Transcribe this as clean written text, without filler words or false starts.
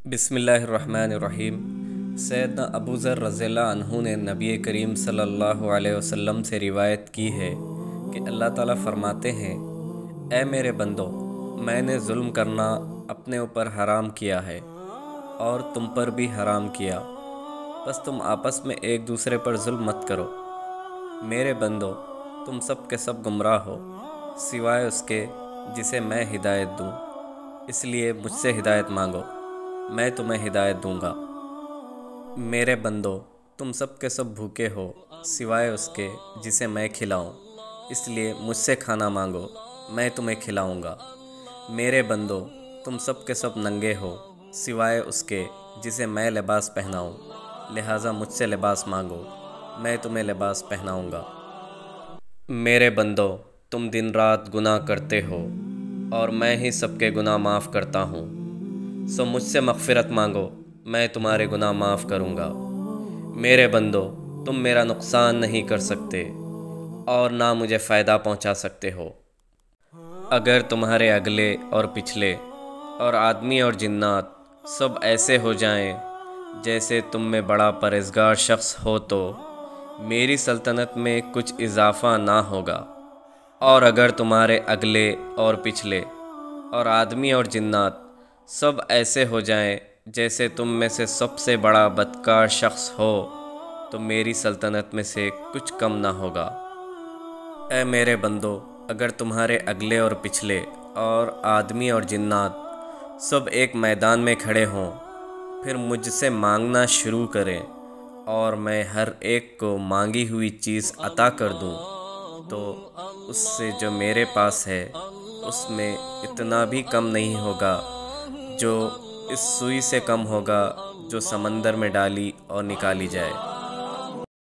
بسم اللہ الرحمن الرحیم۔ سیدنا ابو ذر رضی اللہ عنہ نے نبی کریم صلی اللہ علیہ وسلم سے روایت کی ہے کہ اللہ تعالیٰ فرماتے ہیں، اے میرے بندو، میں نے ظلم کرنا اپنے اوپر حرام کیا ہے اور تم پر بھی حرام کیا، بس تم آپس میں ایک دوسرے پر ظلم مت کرو۔ میرے بندو، تم سب کے سب گمراہ ہو سوائے اس کے جسے میں ہدایت دوں، اس لیے مجھ سے ہدایت مانگو، میں تمہیں ہدایت دوں گا۔ میرے بندو، تم سب کے سب بھوکے ہو سوائے اس کے جسے میں کھلاؤں، اس لیے مجھ سے کھانا مانگو، میں تمہیں کھلاؤں گا۔ میرے بندو، تم سب کے سب ننگے ہو سوائے اس کے جسے میں لباس پہناؤں، لہٰذا مجھ سے لباس مانگو، میں تمہیں لباس پہناؤں گا۔ میرے بندو، تم دن رات گناہ کرتے ہو اور میں ہی سب کے گناہ معاف کرتا ہوں، سو مجھ سے مغفرت مانگو، میں تمہارے گناہ معاف کروں گا۔ میرے بندو، تم میرا نقصان نہیں کر سکتے اور نہ مجھے فائدہ پہنچا سکتے ہو۔ اگر تمہارے اگلے اور پچھلے اور آدمی اور جنات سب ایسے ہو جائیں جیسے تم میں بڑا پرہیزگار شخص ہو تو میری سلطنت میں کچھ اضافہ نہ ہوگا، اور اگر تمہارے اگلے اور پچھلے اور آدمی اور جنات سب ایسے ہو جائیں جیسے تم میں سے سب سے بڑا بدکار شخص ہو تو میری سلطنت میں سے کچھ کم نہ ہوگا۔ اے میرے بندو، اگر تمہارے اگلے اور پچھلے اور آدمی اور جنات سب ایک میدان میں کھڑے ہوں، پھر مجھ سے مانگنا شروع کریں اور میں ہر ایک کو مانگی ہوئی چیز عطا کر دوں، تو اس سے جو میرے پاس ہے اس میں اتنا بھی کم نہیں ہوگا جو اس سوئی سے کم ہوگا جو سمندر میں ڈالی اور نکالی جائے۔